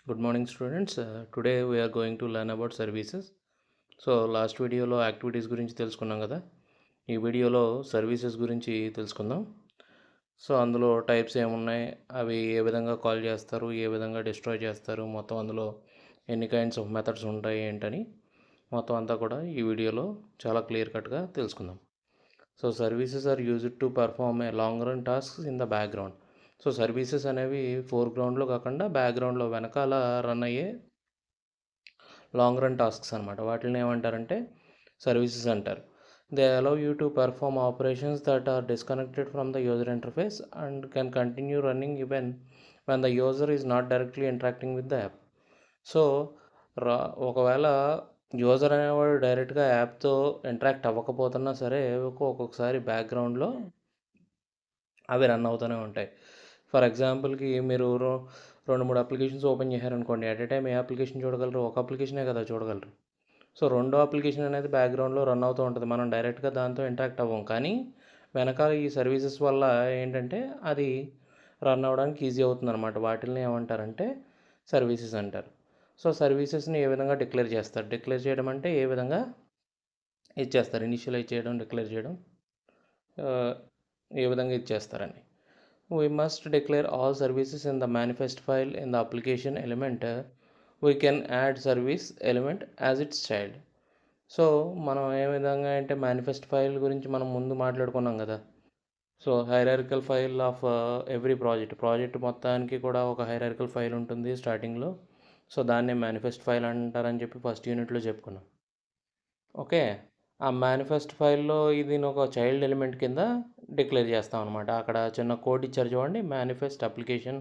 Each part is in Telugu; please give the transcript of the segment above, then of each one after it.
Good morning students. Today we are going to learn about services. So last వీడియోలో యాక్టివిటీస్ గురించి తెలుసుకున్నాం కదా. ఈ వీడియోలో సర్వీసెస్ గురించి తెలుసుకుందాం. సో అందులో టైప్స్ ఏమున్నాయి, అవి ఏ విధంగా కాల్ చేస్తారు, ఏ విధంగా డిస్ట్రాయ్ చేస్తారు, మొత్తం అందులో ఎన్ని కైండ్స్ ఆఫ్ మెథడ్స్ ఉంటాయి ఏంటని మొత్తం అంతా కూడా ఈ వీడియోలో చాలా క్లియర్ కట్గా తెలుసుకుందాం. So services are used to perform a long run tasks in the background. So services అనేవి ఫోర్గ్రౌండ్లో కాకుండా బ్యాక్గ్రౌండ్లో వెనకాల రన్ అయ్యే లాంగ్ రన్ టాస్క్స్ అనమాట. వాటిని ఏమంటారంటే సర్వీసెస్ అంటారు. They allow you to perform operations that are disconnected from the user interface and can continue running even when the user is not directly interacting with the app. So ఒకవేళ యూజర్ అనేవాడు డైరెక్ట్గా యాప్తో ఇంటరాక్ట్ అవ్వకపోతున్నా సరే ఒక్కొక్కసారి బ్యాక్గ్రౌండ్లో అవి రన్ అవుతూనే ఉంటాయి. ఫర్ ఎగ్జాంపుల్కి మీరు 2-3 అప్లికేషన్స్ ఓపెన్ చేశారనుకోండి, at a time A application చూడగలరు? ఒక అప్లికేషనే కదా చూడగలరు. సో రెండో అప్లికేషన్ అనేది బ్యాక్గ్రౌండ్లో రన్ అవుతూ ఉంటుంది. మనం డైరెక్ట్గా దాంతో ఇంటరాక్ట్ అవ్వం, కానీ వెనకాల ఈ సర్వీసెస్ వల్ల ఏంటంటే అది రన్ అవ్వడానికి ఈజీ అవుతుంది అనమాట. వాటిని ఏమంటారంటే సర్వీసెస్ అంటారు. సో సర్వీసెస్ని ఏ విధంగా డిక్లేర్ చేస్తారు? డిక్లేర్ చేయడం అంటే ఏ విధంగా ఇచ్చేస్తారు, ఇనిషియలైజ్ చేయడం, డిక్లేర్ చేయడం, ఏ విధంగా ఇచ్చేస్తారని. We must declare all services in the manifest file in the application element. We can add service element as its child. So మనం ఏ విధంగా అంటే మేనిఫెస్ట్ ఫైల్ గురించి మనం ముందు మాట్లాడుకున్నాం కదా. So hierarchical file of every project మొత్తానికి కూడా ఒక హైరార్కికల్ ఫైల్ ఉంటుంది స్టార్టింగ్లో. సో దాన్నే మేనిఫెస్ట్ ఫైల్ అంటారని చెప్పి ఫస్ట్ యూనిట్లో చెప్పుకున్నాం. ఓకే, ఆ మేనిఫెస్ట్ ఫైల్లో ఇది ఒక చైల్డ్ ఎలిమెంట్ కింద డిక్లేర్ చేస్తాం అనమాట. అక్కడ చిన్న కోడ్ ఇచ్చారు చూడండి, manifest application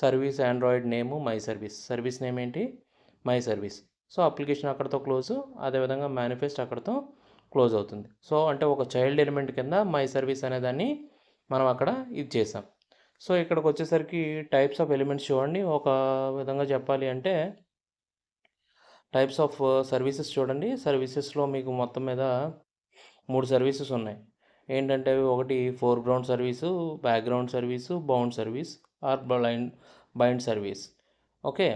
service Android name my service. Service name ఏంటి? My service. సో అప్లికేషన్ అక్కడతో క్లోజ్, అదేవిధంగా మేనిఫెస్ట్ అక్కడతో క్లోజ్ అవుతుంది. సో అంటే ఒక చైల్డ్ ఎలిమెంట్ కింద మై సర్వీస్ అనేదాన్ని మనం అక్కడ ఇది చేసాం. సో ఇక్కడికి వచ్చేసరికి టైప్స్ ఆఫ్ ఎలిమెంట్స్ చూడండి. ఒక విధంగా చెప్పాలి అంటే టైప్స్ ఆఫ్ సర్వీసెస్ చూడండి. సర్వీసెస్లో మీకు మొత్తం మీద 3 సర్వీసెస్ ఉన్నాయి. ఏంటంటే ఒకటి foreground service, background service, bound service or bind service. Okay,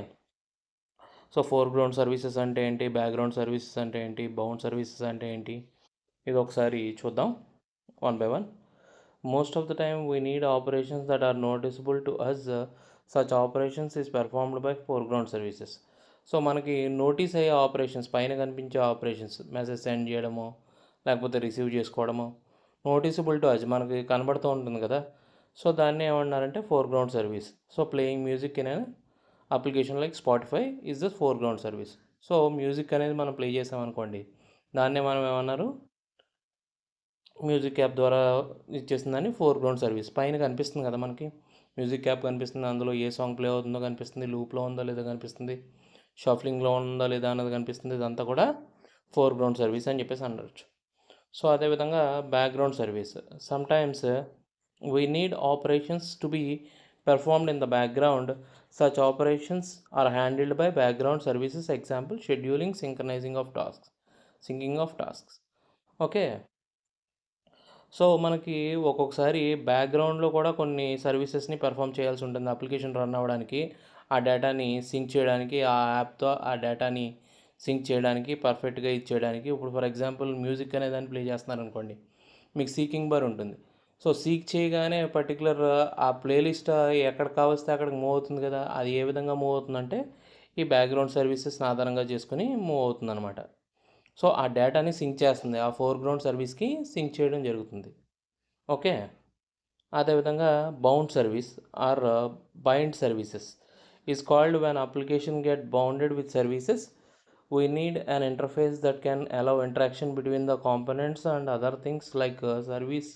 so foreground services అంటే ఏంటి, బ్యాక్గ్రౌండ్ సర్వీసెస్ అంటే ఏంటి, బౌండ్ సర్వీసెస్ అంటే ఏంటి, ఇది ఒకసారి చూద్దాం one by one. Most of the time we need operations that are noticeable to us. Such operations is performed by foreground services. So మనకి నోటీస్ అయ్యే ఆపరేషన్స్, పైన కనిపించే ఆపరేషన్స్, మెసేజ్ సెండ్ చేయడము లేకపోతే రిసీవ్ చేసుకోవడము, నోటీసబుల్ టు అస్ మనకి కనబడుతూ ఉంటుంది కదా. సో దాన్ని ఏమన్నారంటే foreground service. So playing music in application like Spotify is the foreground service. So music అనేది మనం ప్లే చేసామనుకోండి, దాన్నే మనం ఏమన్నారు, మ్యూజిక్ యాప్ ద్వారా ఇచ్చేసిందని ఫోర్గ్రౌండ్ సర్వీస్. పైన కనిపిస్తుంది కదా మనకి, మ్యూజిక్ యాప్ కనిపిస్తుంది, అందులో ఏ సాంగ్ ప్లే అవుతుందో కనిపిస్తుంది, లూప్లో ఉందో లేదో కనిపిస్తుంది, షఫ్లింగ్లో ఉందా లేదా అన్నది కనిపిస్తుంది. ఇదంతా కూడా ఫోర్గ్రౌండ్ సర్వీస్ అని చెప్పేసి అనవచ్చు. సో అదేవిధంగా background service. Sometimes we need operations to be performed in the background. Such operations are handled by background services. Example scheduling, synchronising of tasks, syncing of tasks. Okay, so మనకి ఒక్కొక్కసారి బ్యాక్గ్రౌండ్లో కూడా కొన్ని సర్వీసెస్ని పెర్ఫామ్ చేయాల్సి ఉంటుంది. అప్లికేషన్ రన్ అవ్వడానికి, ఆ డేటాని సింక్ చేయడానికి, ఆ యాప్తో ఆ డేటాని సింక్ చేయడానికి, పర్ఫెక్ట్గా ఇచ్చేయడానికి. ఇప్పుడు ఫర్ ఎగ్జాంపుల్ మ్యూజిక్ అనే దాన్ని ప్లే చేస్తున్నారు అనుకోండి, మీకు సీకింగ్ బార్ ఉంటుంది. సో సీక్ చేయగానే పర్టికులర్ ఆ ప్లేలిస్ట్ ఎక్కడ కావస్తే అక్కడికి మూవ్ అవుతుంది కదా. అది ఏ విధంగా మూవ్ అవుతుందంటే ఈ బ్యాక్గ్రౌండ్ సర్వీసెస్ని ఆధారంగా చేసుకుని మూవ్ అవుతుంది అనమాట. సో ఆ డేటాని సింక్ చేస్తుంది, ఆ ఫోర్గ్రౌండ్ సర్వీస్కి సింక్ చేయడం జరుగుతుంది. ఓకే, అదేవిధంగా bound service or bind services is called when application get bounded with services. We need an interface that can allow interaction between the components and other things like service,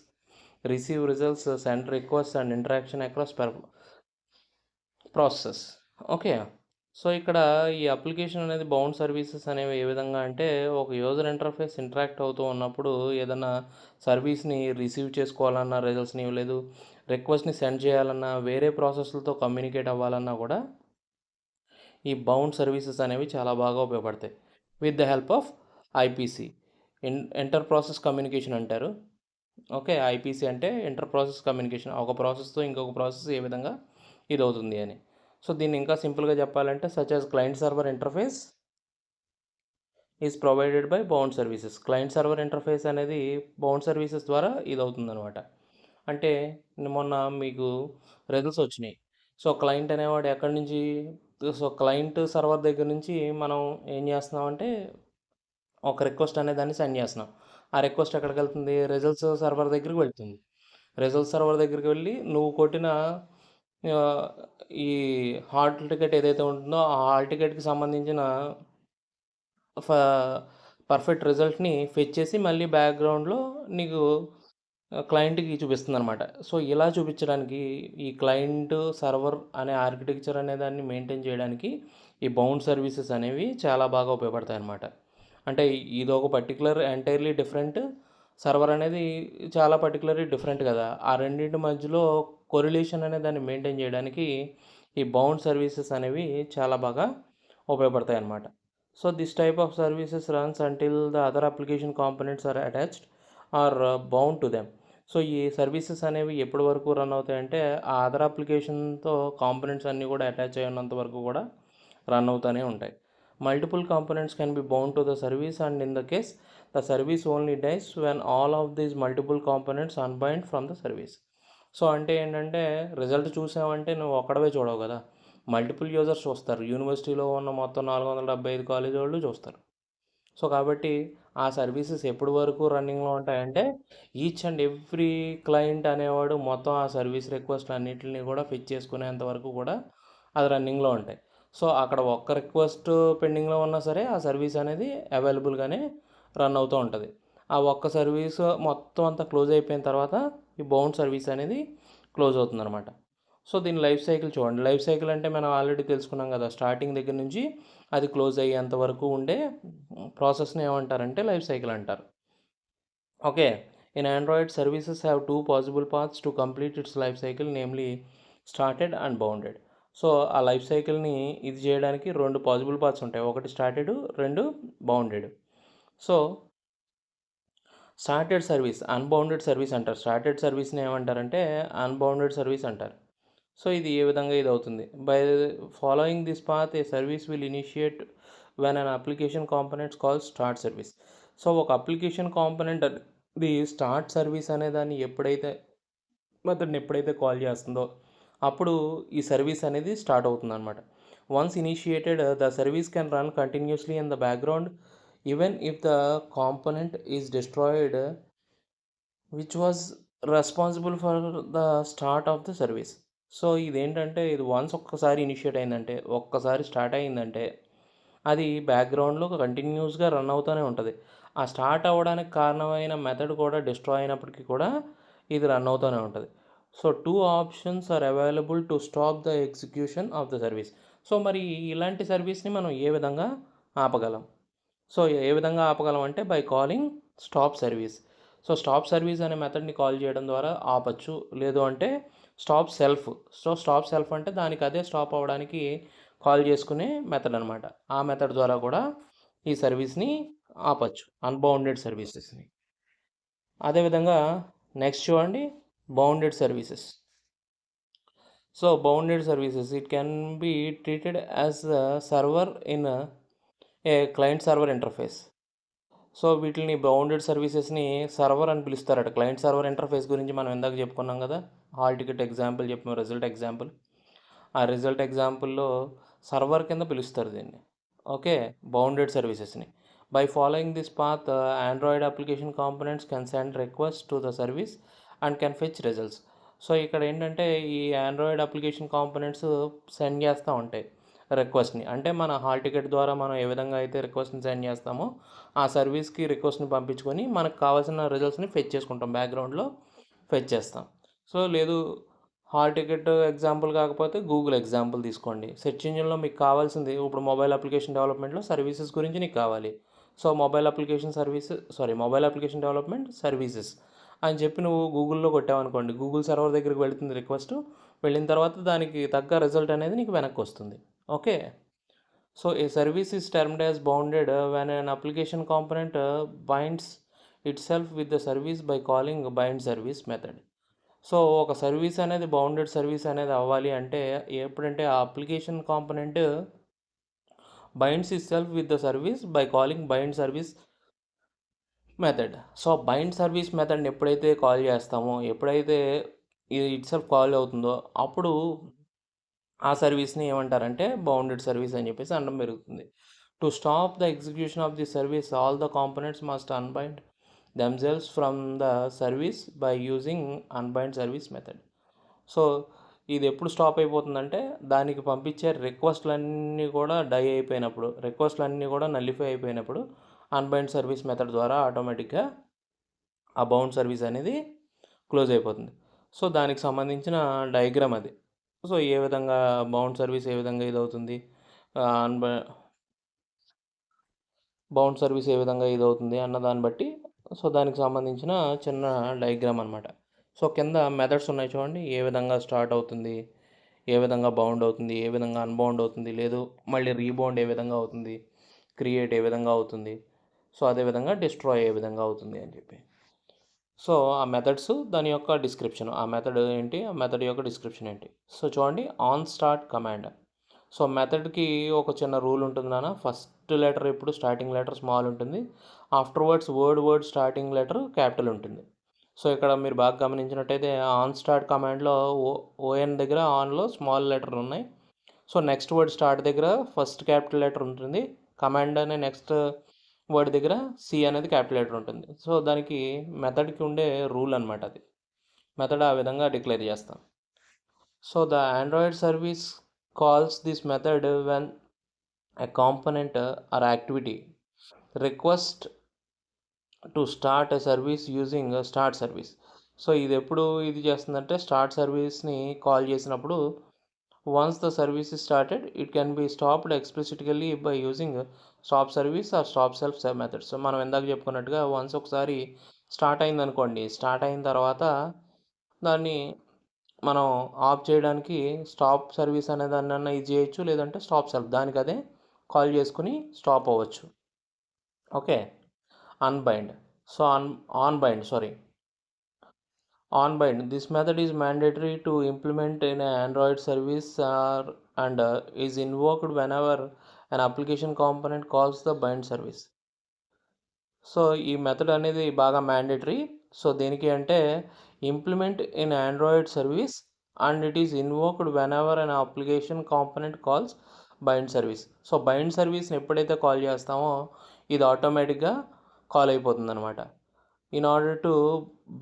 receive results, send request and interaction across process. Okay, so ఇక్కడ ఈ అప్లికేషన్ అనేది బౌండ్ సర్వీసెస్ అనేవి ఏ విధంగా అంటే, ఒక యూజర్ ఇంటర్ఫేస్ ఇంటరాక్ట్ అవుతూ ఉన్నప్పుడు ఏదైనా సర్వీస్ని రిసీవ్ చేసుకోవాలన్నా, రిజల్ట్స్ని లేదు రిక్వెస్ట్ని సెండ్ చేయాలన్నా, వేరే ప్రాసెస్లతో కమ్యూనికేట్ అవ్వాలన్నా కూడా ఈ బౌండ్ సర్వీసెస్ అనేవి చాలా బాగా ఉపయోగపడతాయి. With the help of IPC, inter process communication అంటారు. ఓకే, ఐపీసీ అంటే ఇంటర్ ప్రాసెస్ కమ్యూనికేషన్, ఒక ప్రాసెస్తో ఇంకొక ప్రాసెస్ ఏ విధంగా ఇది అవుతుంది అని. సో దీన్ని ఇంకా సింపుల్గా చెప్పాలంటే such as client server interface is provided by bound services. Client server interface అనేది బౌండ్ సర్వీసెస్ ద్వారా ఇది అవుతుందన్నమాట. అంటే మొన్న మీకు రిజల్ట్స్ వచ్చినాయి. సో క్లయింట్ అనేవాడు ఎక్కడి నుంచి, సో క్లయింట్ సర్వర్ దగ్గర నుంచి మనం ఏం చేస్తున్నామంటే ఒక రిక్వెస్ట్ అనే దాన్ని సెండ్ చేస్తున్నాం. ఆ రిక్వెస్ట్ ఎక్కడికి వెళ్తుంది, రిజల్ట్స్ సర్వర్ దగ్గరికి వెళ్తుంది. రిజల్ట్స్ సర్వర్ దగ్గరికి వెళ్ళి నువ్వు కొట్టిన ఆ, ఈ హాల్ టికెట్ ఏదైతే ఉంటుందో ఆ హాల్ టికెట్కి సంబంధించిన ఫ పర్ఫెక్ట్ రిజల్ట్‌ని ఫెచ్ చేసి మళ్ళీ బ్యాక్‌గ్రౌండ్‌లో నీకు క్లయింట్‌కి చూపిస్తుందనమాట. సో, ఇలా చూపించడానికి ఈ క్లయింట్ సర్వర్ అనే ఆర్కిటెక్చర్ అనే దాన్ని మెయింటైన్ చేయడానికి ఈ బౌండ్ సర్వీసెస్ అనేవి చాలా బాగా ఉపయోగపడతాయన్నమాట. అంటే ఇదొక పర్టిక్యులర్ ఎంటైర్‌లీ డిఫరెంట్, సర్వర్ అనేది చాలా పర్టిక్యులర్‌లీ డిఫరెంట్ కదా! ఆ రెండిటి మధ్యలో కొరిలేషన్ అనే దాన్ని మెయింటైన్ చేయడానికి ఈ బౌండ్ సర్వీసెస్ అనేవి చాలా బాగా ఉపయోగపడతాయన్నమాట. So this type of services runs until the other application components are attached or bound to them. So ఈ సర్వీసెస్ అనేవి ఎప్పటి వరకు రన్ అవుతాయంటే ఆ అదర్ అప్లికేషన్తో కాంపోనెంట్స్ అన్నీ కూడా అటాచ్ అయి ఉన్నంత వరకు కూడా రన్ అవుతూనే ఉంటాయి. Multiple components can be bound to the service and in the case the service only dies when all of these multiple components unbind from the service. So అంటే ఏంటంటే రిజల్ట్ చూసామంటే నువ్వు ఒక్కడవే చూడవు కదా, మల్టిపుల్ యూజర్స్ చూస్తారు. యూనివర్సిటీలో ఉన్న మొత్తం 475 కాలేజ్ వాళ్ళు చూస్తారు. సో కాబట్టి ఆ సర్వీసెస్ ఎప్పటి వరకు రన్నింగ్లో ఉంటాయంటే ఈచ్ అండ్ ఎవ్రీ క్లయింట్ అనేవాడు మొత్తం ఆ సర్వీస్ రిక్వెస్ట్ అన్నిటిని కూడా ఫిచ్ చేసుకునేంత వరకు కూడా అది రన్నింగ్లో ఉంటాయి. సో అక్కడ ఒక్క రిక్వెస్ట్ పెండింగ్లో ఉన్నా సరే ఆ సర్వీస్ అనేది అవైలబుల్గానే రన్ అవుతూ ఉంటుంది. ఆ ఒక్క సర్వీస్ మొత్తం అంతా క్లోజ్ అయిపోయిన తర్వాత ఈ బౌండ్ సర్వీస్ అనేది క్లోజ్ అవుతుందన్నమాట. సో దీని లైఫ్ సైకిల్ చూడండి. లైఫ్ సైకిల్ అంటే మనం ఆల్రెడీ తెలుసుకున్నాం కదా, స్టార్టింగ్ దగ్గర నుంచి అది క్లోజ్ అయ్యేంత వరకు ఉండే ప్రాసెస్ని ఏమంటారంటే లైఫ్ సైకిల్ అంటారు. Okay. In Android services have two possible paths to complete it's life cycle, namely started and bounded. So ఆ లైఫ్ సైకిల్ని ఇది చేయడానికి రెండు పాసిబుల్ పాత్స్ ఉంటాయి. ఒకటి స్టార్టెడ్, రెండు bounded. So started service unbounded service అంటారు. స్టార్టెడ్ సర్వీస్ని ఏమంటారంటే అన్బౌండెడ్ సర్వీస్ అంటారు. సో ఇది ఏ విధంగా ఇది అవుతుంది, by following this path A service will initiate when an application components call start service. So ఒక అప్లికేషన్ కాంపోనెంట్ అది స్టార్ట్ సర్వీస్ అనే దాన్ని ఎప్పుడైతే కాల్ చేస్తుందో అప్పుడు ఈ సర్వీస్ అనేది స్టార్ట్ అవుతుంది అనమాట. Once initiated the service can run continuously in the background even if the component is destroyed which was responsible for the start of the service. So ఇదేంటంటే ఇది వన్స్ ఒక్కసారి ఇనిషియేట్ అయిందంటే, ఒక్కసారి స్టార్ట్ అయిందంటే అది బ్యాక్గ్రౌండ్లో కంటిన్యూస్గా రన్ అవుతూనే ఉంటుంది. ఆ స్టార్ట్ అవ్వడానికి కారణమైన మెథడ్ కూడా డిస్ట్రాయ్ అయినప్పటికీ కూడా ఇది రన్ అవుతూనే ఉంటుంది. So two options are available to stop the execution of the service. So మరి ఇలాంటి సర్వీస్ని మనం ఏ విధంగా ఆపగలం? సో ఏ విధంగా ఆపగలం అంటే by calling stop service. So stop service అనే మెథడ్ని కాల్ చేయడం ద్వారా ఆపచ్చు. లేదు అంటే stop self. So stop self అంటే దానికి అదే స్టాప్ అవ్వడానికి కాల్ చేసుకునే మెథడ్ అనమాట. ఆ మెథడ్ ద్వారా కూడా ఈ సర్వీస్ని ఆపచ్చు, అన్బౌండెడ్ సర్వీసెస్ని. అదేవిధంగా నెక్స్ట్ చూడండి, bounded services. So bounded services it can be treated as server in a client server interface. So వీటిని బౌండెడ్ సర్వీసెస్ని సర్వర్ అని పిలుస్తారట. క్లయింట్ సర్వర్ ఇంటర్ఫేస్ గురించి మనం ఇందాక చెప్పుకున్నాం కదా, హాల్ టికెట్ ఎగ్జాంపుల్ చెప్పాము, రిజల్ట్ ఎగ్జాంపుల్. ఆ రిజల్ట్ ఎగ్జాంపుల్లో సర్వర్ కింద పిలుస్తారు దీన్ని. ఓకే. బౌండెడ్ సర్వీసెస్ని by following this path Android application components can send request to the service and can fetch results. So ఇక్కడ ఏంటంటే ఈ ఆండ్రాయిడ్ అప్లికేషన్ కాంపోనెంట్స్ సెండ్ చేస్తూ ఉంటాయి రిక్వెస్ట్ని. అంటే మన హాల్ టికెట్ ద్వారా మనం ఏ విధంగా అయితే రిక్వెస్ట్ని సెండ్ చేస్తామో ఆ సర్వీస్కి రిక్వెస్ట్ని పంపించుకొని మనకు కావాల్సిన రిజల్ట్స్ని ఫెచ్ చేసుకుంటాం, బ్యాక్గ్రౌండ్లో ఫెచ్ చేస్తాం. సో లేదు హాల్ టికెట్ ఎగ్జాంపుల్ కాకపోతే గూగుల్ ఎగ్జాంపుల్ తీసుకోండి. సెర్చ్ ఇంజిన్లో మీకు కావాల్సింది ఇప్పుడు మొబైల్ అప్లికేషన్ డెవలప్మెంట్లో సర్వీసెస్ గురించి నీకు కావాలి. So mobile application development services అని చెప్పి నువ్వు గూగుల్లో కొట్టావనుకోండి, గూగుల్ సర్వర్ దగ్గరికి వెళుతుంది రిక్వెస్ట్. వెళ్ళిన తర్వాత దానికి తగ్గ రిజల్ట్ అనేది నీకు వెనక్కి వస్తుంది. Okay. So a service is termed as bounded when an application component binds itself with the service by calling bind service method. So ఒక సర్వీస్ అనేది బౌండెడ్ సర్వీస్ అనేది అవ్వాలి అంటే ఎప్పుడంటే ఆ application component binds itself with the service by calling bind service method. So bind service మెథడ్ని ఎప్పుడైతే కాల్ చేస్తామో, ఎప్పుడైతే ఇది ఇట్ సెల్ఫ్ కాల్ అవుతుందో అప్పుడు ఆ సర్వీస్ని ఏమంటారంటే బౌండెడ్ సర్వీస్ అని చెప్పేసి అనడం జరుగుతుంది. To stop the execution of the service all the components must unbind themselves from the service by using unbind service method. So ఇది ఎప్పుడు స్టాప్ అయిపోతుందంటే దానికి పంపించే రిక్వెస్ట్లన్నీ కూడా డై అయిపోయినప్పుడు, రిక్వెస్ట్లన్నీ కూడా నల్లిఫై అయిపోయినప్పుడు అన్బైండ్ సర్వీస్ మెథడ్ ద్వారా ఆటోమేటిక్గా ఆ బౌండ్ సర్వీస్ అనేది క్లోజ్ అయిపోతుంది. సో దానికి సంబంధించిన డయాగ్రామ్ అది. సో ఏ విధంగా బౌండ్ సర్వీస్ ఏ విధంగా ఇదవుతుంది, అన్బ బౌండ్ సర్వీస్ ఏ విధంగా ఇదవుతుంది అన్న దాన్ని బట్టి సో దానికి సంబంధించిన చిన్న డయాగ్రామ్ అనమాట. సో కింద మెథడ్స్ ఉన్నాయి చూడండి, ఏ విధంగా స్టార్ట్ అవుతుంది, ఏ విధంగా బౌండ్ అవుతుంది, ఏ విధంగా అన్బౌండ్ అవుతుంది, లేదు మళ్ళీ రీబౌండ్ ఏ విధంగా అవుతుంది, క్రియేట్ ఏ విధంగా అవుతుంది, సో అదేవిధంగా డిస్ట్రాయ్ ఏ విధంగా అవుతుంది అని చెప్పి. సో ఆ మెథడ్స్ దాని యొక్క డిస్క్రిప్షన్, ఆ మెథడ్ ఏంటి, ఆ మెథడ్ యొక్క డిస్క్రిప్షన్ ఏంటి. సో చూడండి, ఆన్ స్టార్ట్ కమాండ్. సో మెథడ్కి ఒక చిన్న రూల్ ఉంటుంది నాన్న. ఫస్ట్ లెటర్ ఎప్పుడు స్టార్టింగ్ లెటర్ స్మాల్ ఉంటుంది, afterwards word starting letter capital ఉంటుంది. సో ఇక్కడ మీరు బాగా గమనించినట్టయితే ఆన్ స్టార్ట్ కమాండ్లో ఓఎన్ దగ్గర ఆన్లో స్మాల్ లెటర్లు ఉన్నాయి. సో నెక్స్ట్ వర్డ్ స్టార్ట్ దగ్గర ఫస్ట్ క్యాపిటల్ లెటర్ ఉంటుంది, కమాండ్ అనే నెక్స్ట్ వర్డ్ దగ్గర సి అనేది క్యాపిటల్ లెటర్ ఉంటుంది. సో దానికి మెథడ్కి ఉండే రూల్ అనమాట అది. మెథడ్ ఆ విధంగా డిక్లేర్ చేస్తాం. So the Android service calls this method when a component or activity request to start a service using a start service. So ఇది ఎప్పుడు ఇది చేస్తుందంటే స్టార్ట్ సర్వీస్ని కాల్ చేసినప్పుడు once the service is started it can be stopped explicitly by using stop service or stop self methods. So మనం ఇందాక చెప్పుకున్నట్టుగా వన్స్ ఒకసారి స్టార్ట్ అయింది అనుకోండి, స్టార్ట్ అయిన తర్వాత దాన్ని మనం ఆఫ్ చేయడానికి స్టాప్ సర్వీస్ అనే దాన్ని ఇది చేయొచ్చు, లేదంటే స్టాప్ సెల్ఫ్ దానికి అదే కాల్ చేసుకుని స్టాప్ అవ్వచ్చు. Okay. Unbind. So on bind sorry onbind. This method is mandatory to implement in an Android service and is invoked whenever an application component calls the bind service. So ఈ మెథడ్ అనేది బాగా మ్యాండేటరీ. సో దేనికి అంటే implement in Android service and it is invoked when ever an application component calls bind service. So bind సర్వీస్ని ఎప్పుడైతే కాల్ చేస్తామో ఇది ఆటోమేటిక్గా కాల్ అయిపోతుంది అనమాట. In order to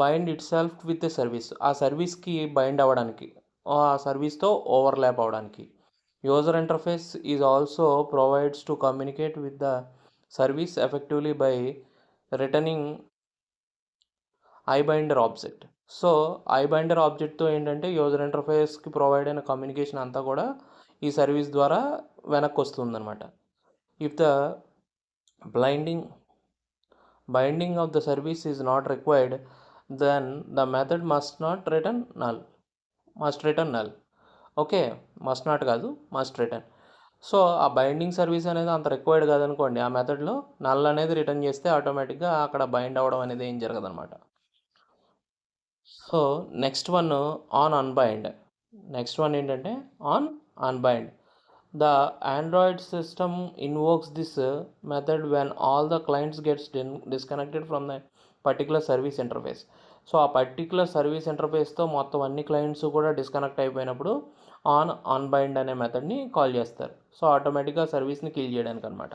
bind it self with a service, ఆ సర్వీస్కి బైండ్ అవ్వడానికి, ఆ సర్వీస్తో ఓవర్లాప్ అవ్వడానికి. User interface is also provides to communicate with the service effectively by returning ఐబైండర్ object. So ఐబైండర్ ఆబ్జెక్ట్తో ఏంటంటే యూజర్ ఇంటర్ఫేస్కి ప్రొవైడ్ అయిన కమ్యూనికేషన్ అంతా కూడా ఈ సర్వీస్ ద్వారా వెనక్కి వస్తుందన్నమాట. If the blinding binding of the service is not required, then the method must return null. Okay, must not కాదు, మస్ట్ రిటర్న్. సో ఆ బైండింగ్ సర్వీస్ అనేది అంత రిక్వైర్డ్ కాదనుకోండి, ఆ మెథడ్లో నల్ అనేది రిటర్న్ చేస్తే ఆటోమేటిక్గా అక్కడ బైండ్ అవ్వడం అనేది ఏం జరగదనమాట. So next one on unbind. Next one ఏంటంటే on unbind. The Android system invokes this method when all the clients gets disconnected from the particular service interface. So ఆ పర్టికులర్ సర్వీస్ ఇంటర్ఫేస్తో మొత్తం అన్ని క్లయింట్స్ కూడా డిస్కనెక్ట్ అయిపోయినప్పుడు అన్బైండ్ అనే మెథడ్ని కాల్ చేస్తారు. సో ఆటోమేటిక్గా సర్వీస్ని కిల్ చేయడానికి అనమాట.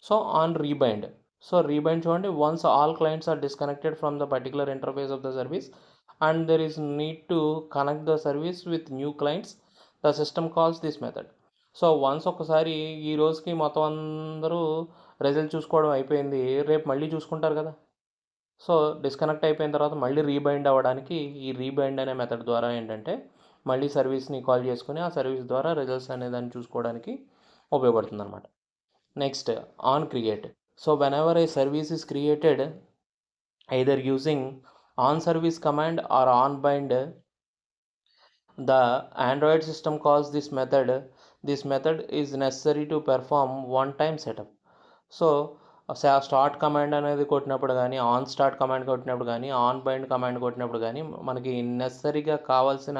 So on rebind. So rebind చూడండి, once all clients are disconnected from the particular interface of the service and there is need to connect the service with new clients, the system calls this method. So once ఒకసారి ఈ రోజుకి మొత్తం అందరూ రిజల్ట్ చూసుకోవడం అయిపోయింది, రేపు మళ్ళీ చూసుకుంటారు కదా. సో డిస్కనెక్ట్ అయిపోయిన తర్వాత మళ్ళీ రీబైండ్ అవ్వడానికి ఈ రీబైండ్ అనే మెథడ్ ద్వారా ఏంటంటే మళ్ళీ సర్వీస్ని కాల్ చేసుకుని ఆ సర్వీస్ ద్వారా రిజల్ట్స్ అనే దాన్ని చూసుకోవడానికి ఉపయోగపడుతుంది అనమాట. Next on create. So when ever A service is created either using on service command or on bind, the Android system calls this method. This method is necessary to perform one time setup. So start command అనేది కొట్టినప్పుడు కానీ, ఆన్ స్టార్ట్ కమాండ్ కొట్టినప్పుడు కానీ, ఆన్ బైండ్ కమాండ్ కొట్టినప్పుడు కానీ మనకి నెసరీగా కావాల్సిన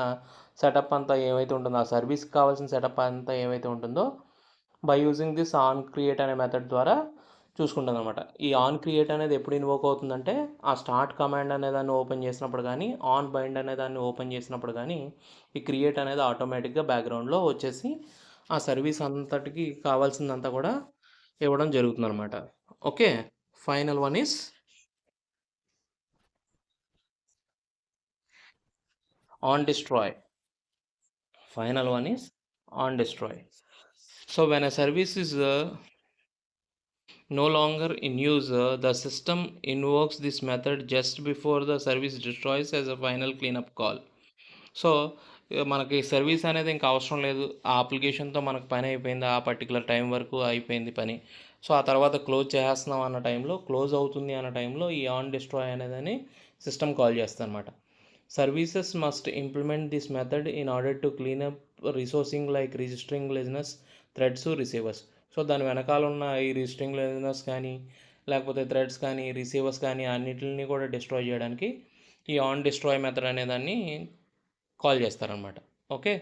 సెటప్ అంతా ఏమైతే ఉంటుందో, ఆ సర్వీస్కి కావాల్సిన సెటప్ అంతా ఏమైతే ఉంటుందో by using this on create అనే మెథడ్ ద్వారా చూసుకుంటుంది అనమాట. ఈ ఆన్ క్రియేట్ అనేది ఎప్పుడు ఇన్వోక్ అవుతుందంటే ఆ స్టార్ట్ కమాండ్ అనే దాన్ని ఓపెన్ చేసినప్పుడు కానీ, ఆన్ బైండ్ అనే దాన్ని ఓపెన్ చేసినప్పుడు కానీ ఈ క్రియేట్ అనేది ఆటోమేటిక్గా బ్యాక్గ్రౌండ్లో వచ్చేసి ఆ సర్వీస్ అంతటికి కావాల్సిందంతా కూడా ఇవ్వడం జరుగుతుంది అనమాట. Okay, final one is on destroy. Final one is on destroy. So when a service is no longer in use, the system invokes this method just before the service destroys as a final cleanup call. So మనకి సర్వీస్ అనేది ఇంకా అవసరం లేదు, ఆ అప్లికేషన్తో మనకు పని అయిపోయింది, ఆ పర్టికులర్ టైం వరకు అయిపోయింది పని. సో ఆ తర్వాత క్లోజ్ చేస్తున్నాం అన్న టైంలో, క్లోజ్ అవుతుంది అన్న టైంలో ఈ ఆన్ డిస్ట్రాయ్ అనేదని సిస్టమ్ కాల్ చేస్తుంది అనమాట. Services must implement this method in order to clean up resourcing like registering listeners, threads, receivers. So దాని వెనకాల ఉన్న ఈ రిజిస్టరింగ్ లెజినెస్ కానీ, లేకపోతే థ్రెడ్స్ కానీ, రిసీవర్స్ కానీ అన్నిటిని కూడా డిస్ట్రాయ్ చేయడానికి ఈ ఆన్ డిస్ట్రాయ్ మెథడ్ అనేదాన్ని కాల్ చేస్తారనమాట. Okay,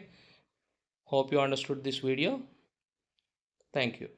hope you understood this video. Thank you.